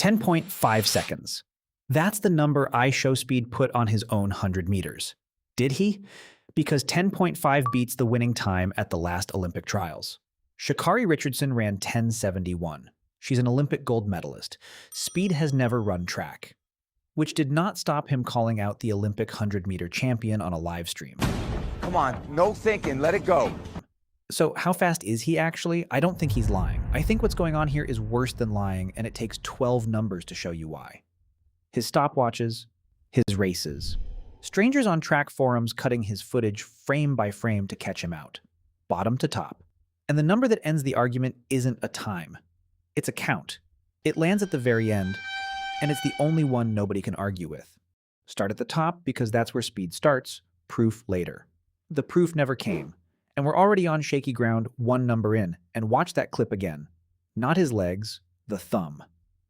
10.5 seconds. That's the number IShowSpeed put on his own 100 meters. Did he? Because 10.5 beats the winning time at the last Olympic trials. Sha'Carri Richardson ran 10.71. She's an Olympic gold medalist. Speed has never run track, which did not stop him calling out the Olympic 100-meter champion on a live stream. Come on, no thinking, let it go. So how fast is he actually? I don't think he's lying. I think what's going on here is worse than lying, and it takes 12 numbers to show you why. His stopwatches, his races, strangers on track forums cutting his footage frame by frame to catch him out, bottom to top. And the number that ends the argument isn't a time. It's a count. It lands at the very end, and it's the only one nobody can argue with. Start at the top because that's where speed starts, proof later. The proof never came, and we're already on shaky ground one number in, and watch that clip again. Not his legs, the thumb.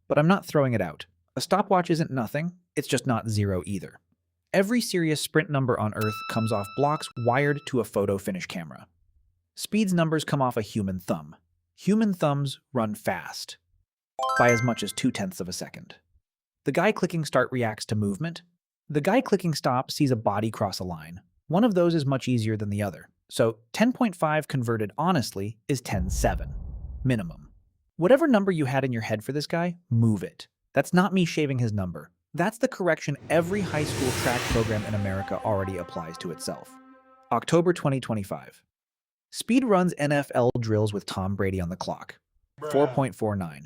But I'm not throwing it out. A stopwatch isn't nothing, it's just not zero either. Every serious sprint number on Earth comes off blocks wired to a photo finish camera. Speed's numbers come off a human thumb. Human thumbs run fast, by as much as 0.2 of a second. The guy clicking start reacts to movement. The guy clicking stop sees a body cross a line. One of those is much easier than the other. So 10.5 converted honestly is 10.7, minimum. Whatever number you had in your head for this guy, move it. That's not me shaving his number. That's the correction every high school track program in America already applies to itself. October 2025. Speed runs NFL drills with Tom Brady on the clock. 4.49.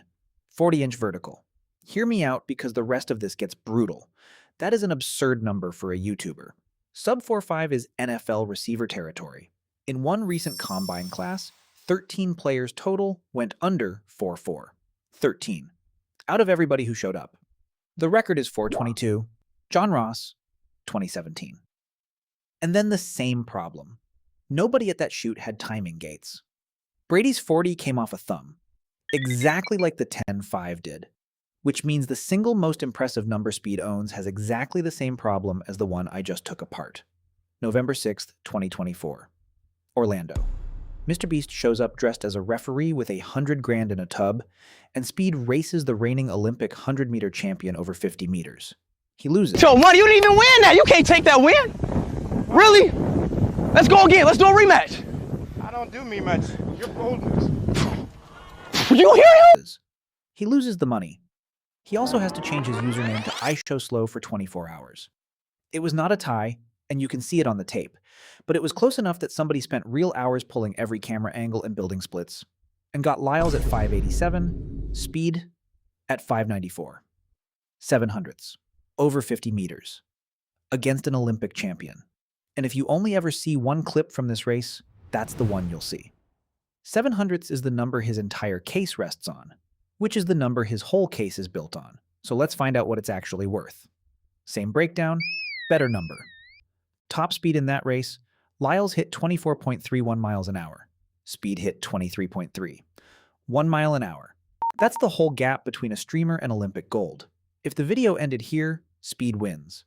40-inch vertical. Hear me out because the rest of this gets brutal. That is an absurd number for a YouTuber. Sub 4.5 is NFL receiver territory. In one recent combine class, 13 players total went under 4.4. 13. Out of everybody who showed up. The record is 4.22. John Ross, 2017. And then the same problem. Nobody at that shoot had timing gates. Brady's 40 came off a thumb, exactly like the 10.5 did, which means the single most impressive number Speed owns has exactly the same problem as the one I just took apart. November 6th, 2024. Orlando. Mr. Beast shows up dressed as a referee with $100,000 in a tub, and Speed races the reigning Olympic 100-meter champion over 50 meters. He loses. Yo, money, you didn't even win that. You can't take that win. Really? Let's go again. Let's do a rematch. I don't do rematch. You're boldness. You hear him? He loses the money. He also has to change his username to IShowSlow for 24 hours. It was not a tie, and you can see it on the tape, but it was close enough that somebody spent real hours pulling every camera angle and building splits, and got Lyles at 5.87, Speed at 5.94. 700ths, over 50 meters, against an Olympic champion. And if you only ever see one clip from this race, that's the one you'll see. 700ths is the number his entire case rests on, which is the number his whole case is built on. So let's find out what it's actually worth. Same breakdown, better number. Top speed in that race, Lyles hit 24.31 miles an hour. Speed hit 23.3. 1 mile an hour. That's the whole gap between a streamer and Olympic gold. If the video ended here, Speed wins.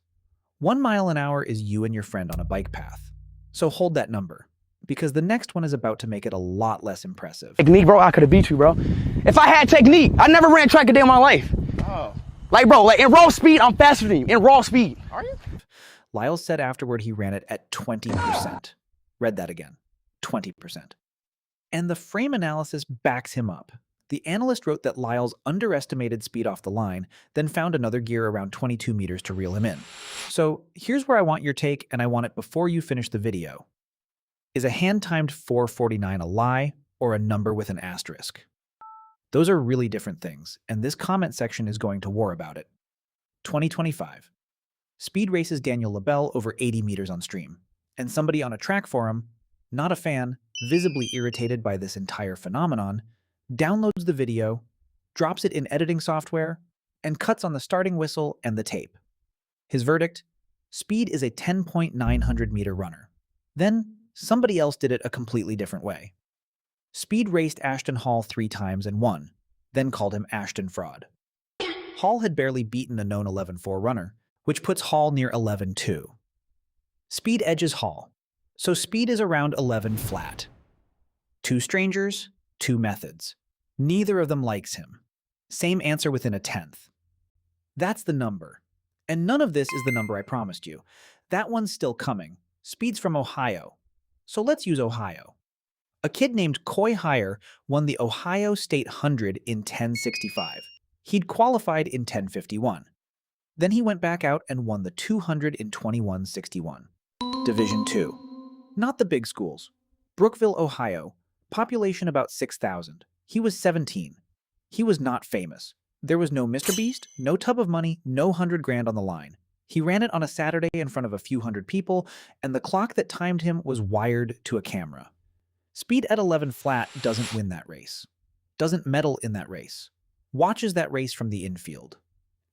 1 mile an hour is you and your friend on a bike path. So hold that number, because the next one is about to make it a lot less impressive. Technique, bro, I could have beat you, bro. If I had technique, I never ran track a day in my life. Oh. Like, bro, like in raw speed, I'm faster than you. In raw speed. Are you? Lyles said afterward he ran it at 20%. Read that again. 20%. And the frame analysis backs him up. The analyst wrote that Lyles underestimated Speed off the line, then found another gear around 22 meters to reel him in. So here's where I want your take, and I want it before you finish the video. Is a hand-timed 4.49 a lie or a number with an asterisk? Those are really different things, and this comment section is going to war about it. 2025. Speed races Daniel LaBelle over 80 meters on stream, and somebody on a track forum, not a fan, visibly irritated by this entire phenomenon, downloads the video, drops it in editing software, and cuts on the starting whistle and the tape. His verdict? Speed is a 10.900 meter runner. Then, somebody else did it a completely different way. Speed raced Ashton Hall 3 times and won, then called him Ashton Fraud. Hall had barely beaten a known 11.4 runner, which puts Hall near 11.2. Speed edges Hall, so Speed is around 11 flat. 2 strangers, 2 methods. Neither of them likes him. Same answer within a tenth. That's the number. And none of this is the number I promised you. That one's still coming. Speed's from Ohio. So let's use Ohio. A kid named Coy Hire won the Ohio State 100 in 1065. He'd qualified in 1051. Then he went back out and won the 200 in 2161. Division 2. Not the big schools. Brookville, Ohio. Population about 6,000. He was 17. He was not famous. There was no Mr. Beast, no tub of money, no 100 grand on the line. He ran it on a Saturday in front of a few hundred people, and the clock that timed him was wired to a camera. Speed at 11 flat doesn't win that race. Doesn't medal in that race. Watches that race from the infield.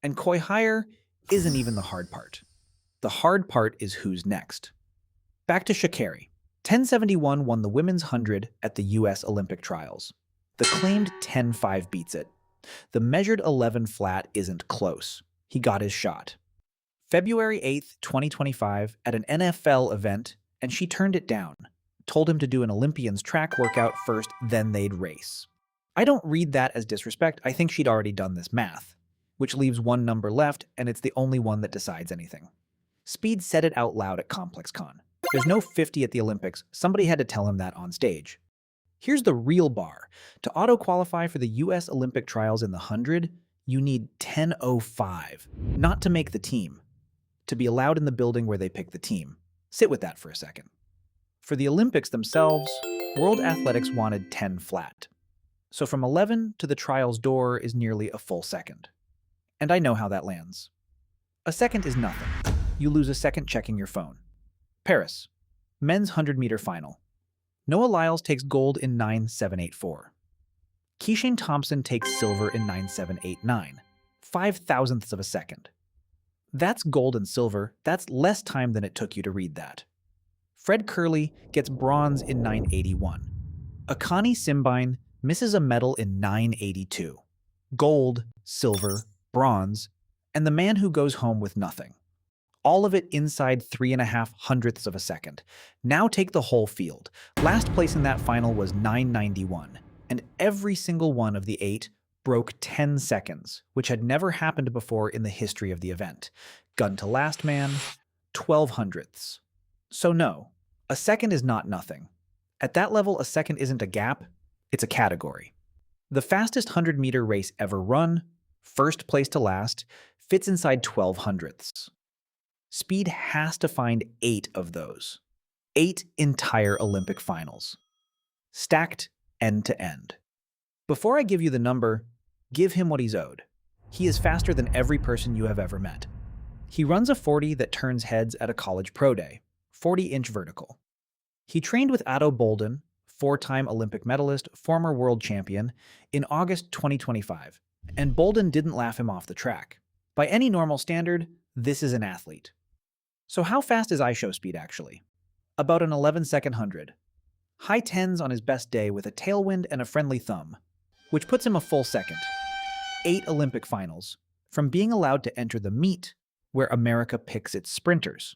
And Coy Hire isn't even the hard part. The hard part is who's next. Back to Sha'Carri. 1071 won the women's 100 at the US Olympic trials. The claimed 10-5 beats it. The measured 11 flat isn't close. He got his shot. February 8th, 2025, at an NFL event, and she turned it down. Told him to do an Olympian's track workout first, then they'd race. I don't read that as disrespect. I think she'd already done this math, which leaves one number left, and it's the only one that decides anything. Speed said it out loud at ComplexCon. There's no 50 at the Olympics. Somebody had to tell him that on stage. Here's the real bar. To auto-qualify for the US Olympic trials in the 100, you need 10:05, not to make the team, to be allowed in the building where they pick the team. Sit with that for a second. For the Olympics themselves, World Athletics wanted 10 flat. So from 11 to the trials door is nearly a full second. And I know how that lands. A second is nothing. You lose a second checking your phone. Paris, men's 100-meter final. Noah Lyles takes gold in 9.784. Keishane Thompson takes silver in 9.789, 0.005 of a second. That's gold and silver. That's less time than it took you to read that. Fred Curley gets bronze in 9.81. Akani Simbine misses a medal in 9.82. Gold, silver, bronze, and the man who goes home with nothing. All of it inside 3.5 hundredths of a second. Now take the whole field. Last place in that final was 9.91, and every single one of the 8 broke 10 seconds, which had never happened before in the history of the event. Gun to last man, 12 hundredths. So no, a second is not nothing. At that level, a second isn't a gap, it's a category. The fastest 100-meter race ever run, first place to last, fits inside 12 hundredths. Speed has to find 8 of those. 8 entire Olympic finals. Stacked end to end. Before I give you the number, give him what he's owed. He is faster than every person you have ever met. He runs a 40 that turns heads at a college pro day, 40-inch vertical. He trained with Otto Bolden, 4-time Olympic medalist, former world champion, in August 2025, and Bolden didn't laugh him off the track. By any normal standard, this is an athlete. So how fast is IShowSpeed actually? About an 11-second 100. High 10s on his best day with a tailwind and a friendly thumb, which puts him a full second. 8 Olympic finals, from being allowed to enter the meet, where America picks its sprinters.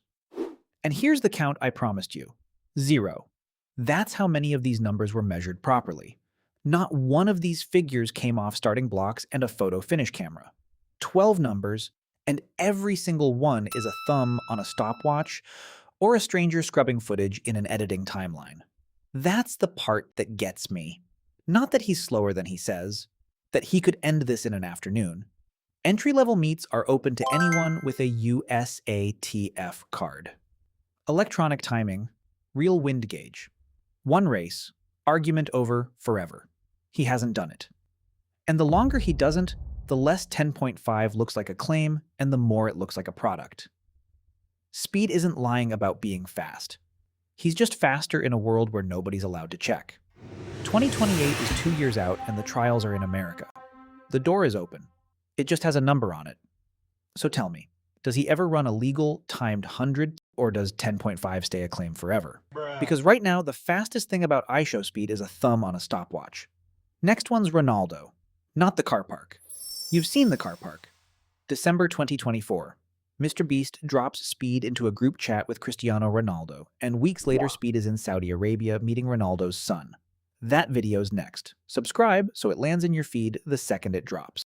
And here's the count I promised you. 0. That's how many of these numbers were measured properly. Not one of these figures came off starting blocks and a photo finish camera. 12 numbers, and every single one is a thumb on a stopwatch or a stranger scrubbing footage in an editing timeline. That's the part that gets me. Not that he's slower than he says, that he could end this in an afternoon. Entry-level meets are open to anyone with a USATF card. Electronic timing, real wind gauge. One race, argument over forever. He hasn't done it. And the longer he doesn't, the less 10.5 looks like a claim and the more it looks like a product. Speed isn't lying about being fast. He's just faster in a world where nobody's allowed to check. 2028 is 2 years out and the trials are in America. The door is open. It just has a number on it. So tell me, does he ever run a legal timed 100 or does 10.5 stay a claim forever? Because right now, the fastest thing about IShowSpeed is a thumb on a stopwatch. Next one's Ronaldo, not the car park. You've seen the car park. December 2024. Mr. Beast drops Speed into a group chat with Cristiano Ronaldo, and weeks later Speed is in Saudi Arabia meeting Ronaldo's son. That video's next. Subscribe so it lands in your feed the second it drops.